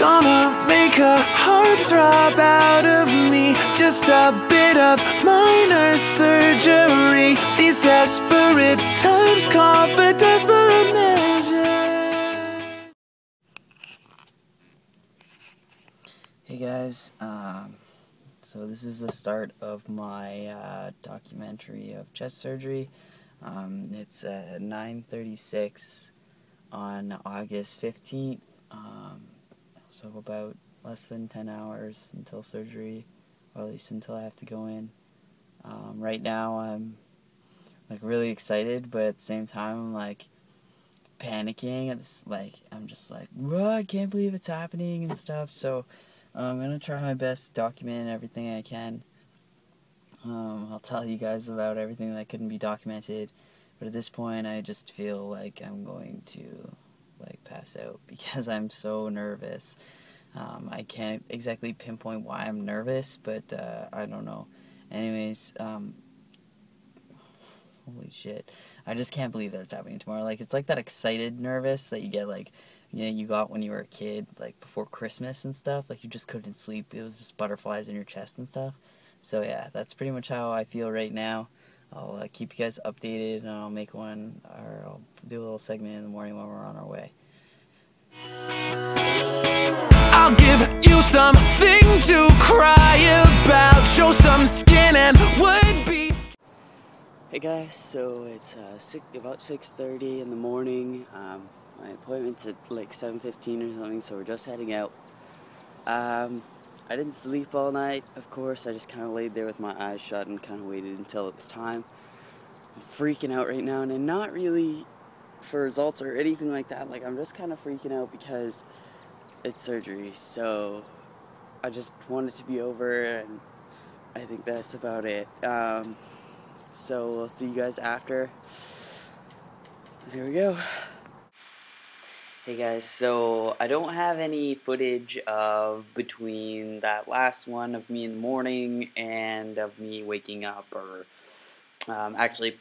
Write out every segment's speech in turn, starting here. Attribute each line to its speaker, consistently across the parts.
Speaker 1: gonna make a heart throb out of me. Just a bit of minor surgery. These desperate times call for desperate measures.
Speaker 2: Hey guys, so this is the start of my documentary of chest surgery. It's at 9:36 on August 15th, so about less than 10 hours until surgery, or at least until I have to go in. Right now I'm like really excited, but at the same time I'm like panicking. It's like I'm just like, whoa, I can't believe it's happening and stuff. So I'm gonna try my best to document everything I can. I'll tell you guys about everything that couldn't be documented, but at this point I just feel like I'm going to like pass out because I'm so nervous. I can't exactly pinpoint why I'm nervous, but I don't know. Anyways, holy shit. I just can't believe that it's happening tomorrow. Like, it's like that excited nervous that you get, like, you got when you were a kid, like, before Christmas and stuff. Like, you just couldn't sleep. It was just butterflies in your chest and stuff. So, yeah, that's pretty much how I feel right now. I'll keep you guys updated, and I'll make one, or I'll do a little segment in the morning when we're on our way.
Speaker 1: I'll give you something to cry about. Show some skin and would be.
Speaker 2: Hey guys, so it's about 6:30 in the morning. My appointment's at like 7:15 or something, so we're just heading out. I didn't sleep all night, of course. I just kind of laid there with my eyes shut and kind of waited until it was time. I'm freaking out right now, and I'm not really for results or anything like that. Like, I'm just kind of freaking out because it's surgery, so I just want it to be over, and I think that's about it. So we'll see you guys after. Here we go. Hey guys, so I don't have any footage of between that last one of me in the morning and of me waking up, or actually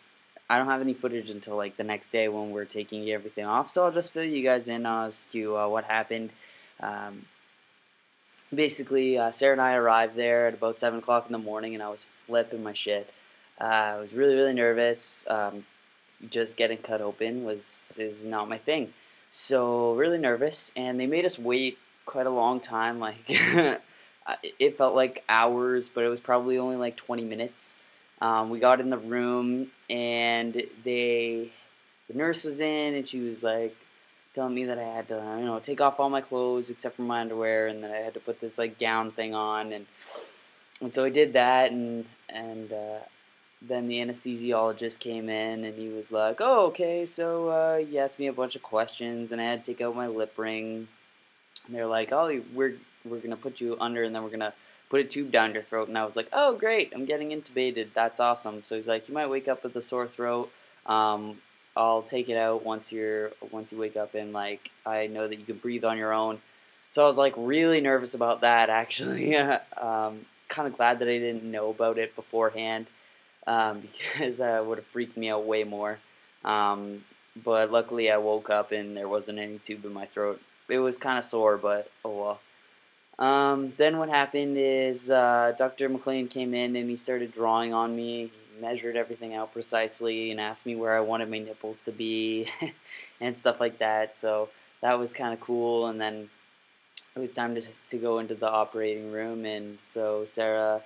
Speaker 2: I don't have any footage until like the next day when we're taking everything off, so I'll just fill you guys in as to what happened. Basically, Sarah and I arrived there at about 7 o'clock in the morning, and I was flipping my shit. I was really, really nervous. Just getting cut open is not my thing. So, really nervous, and they made us wait quite a long time. Like, it felt like hours, but it was probably only like 20 minutes. We got in the room, and the nurse was in, and she was like telling me that I had to, take off all my clothes except for my underwear, and that I had to put this like gown thing on, and so I did that, and then the anesthesiologist came in, and he was like, "Oh, okay." So he asked me a bunch of questions, and I had to take out my lip ring. And they're like, "Oh, we're gonna put you under, and then we're gonna put a tube down your throat." And I was like, "Oh, great! I'm getting intubated. That's awesome." So he's like, "You might wake up with a sore throat. I'll take it out once you wake up, and like I know that you can breathe on your own." So I was like really nervous about that, actually. Kind of glad that I didn't know about it beforehand, because that would have freaked me out way more. But luckily I woke up and there wasn't any tube in my throat. It was kind of sore, but oh well. Then what happened is Dr. McLean came in, and he started drawing on me. He measured everything out precisely and asked me where I wanted my nipples to be and stuff like that. So that was kind of cool. And then it was time to go into the operating room, and so Sarah,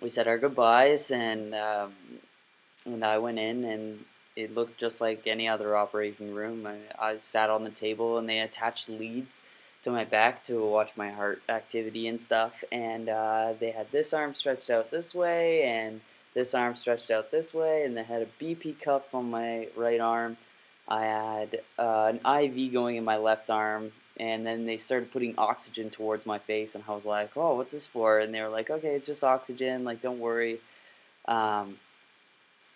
Speaker 2: we said our goodbyes, and I went in, and it looked just like any other operating room. I sat on the table, and they attached leads to my back to watch my heart activity and stuff, and they had this arm stretched out this way, and this arm stretched out this way, and they had a BP cuff on my right arm. I had an IV going in my left arm, and then they started putting oxygen towards my face, and I was like, "Oh, what's this for?" And they were like, "Okay, it's just oxygen, like, don't worry."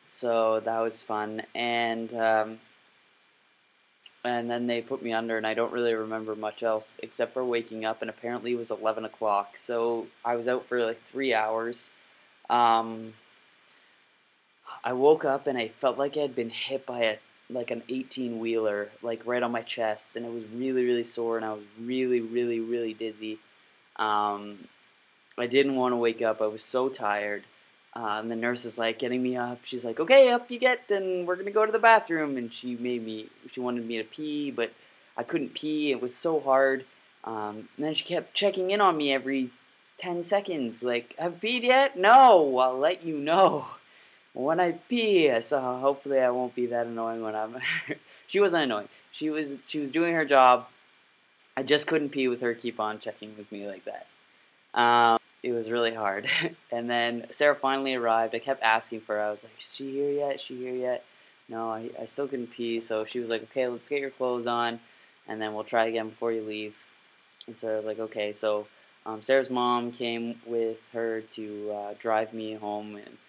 Speaker 2: So that was fun, and then they put me under, and I don't really remember much else except for waking up, and apparently it was 11 o'clock, so I was out for like 3 hours. I woke up, and I felt like I had been hit by a like an 18-wheeler, like right on my chest, and it was really, really sore, and I was really, really, really dizzy. I didn't want to wake up. I was so tired. And the nurse is like getting me up. She's like, "Okay, up you get, and we're gonna go to the bathroom." And she wanted me to pee, but I couldn't pee. It was so hard. And then she kept checking in on me every 10 seconds, like, "Have peed yet?" "No, I'll let you know when I pee." So hopefully I won't be that annoying when I'm. She wasn't annoying. She was doing her job. I just couldn't pee with her keep on checking with me like that. It was really hard. And then Sarah finally arrived. I kept asking for her. I was like, "Is she here yet? Is she here yet?" No, I still couldn't pee. So she was like, "Okay, let's get your clothes on, and then we'll try again before you leave." And so I was like, "Okay." So Sarah's mom came with her to drive me home, and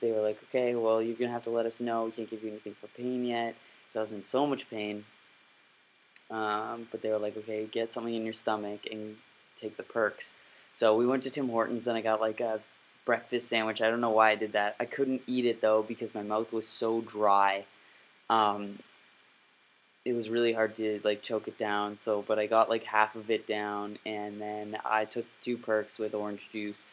Speaker 2: they were like, "Okay, well, you're going to have to let us know. We can't give you anything for pain yet." So I was in so much pain. But they were like, "Okay, get something in your stomach and take the perks." So we went to Tim Hortons, and I got like a breakfast sandwich. I don't know why I did that. I couldn't eat it though because my mouth was so dry. It was really hard to like choke it down. So, but I got like half of it down, and then I took 2 perks with orange juice.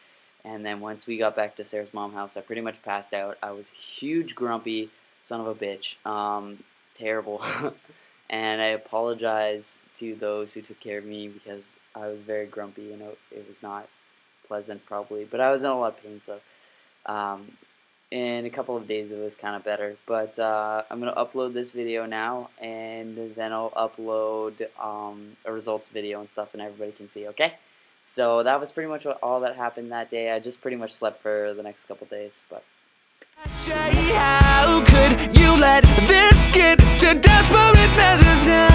Speaker 2: And then once we got back to Sarah's mom's house, I pretty much passed out. I was huge grumpy son of a bitch. Terrible. And I apologize to those who took care of me because I was very grumpy. You know, it was not pleasant probably, but I was in a lot of pain. So in a couple of days it was kind of better. But I'm going to upload this video now, and then I'll upload a results video and stuff, and everybody can see, okay? So that was pretty much all that happened that day. I just pretty much slept for the next couple days, but...
Speaker 1: How could you let this get to desperate measures now?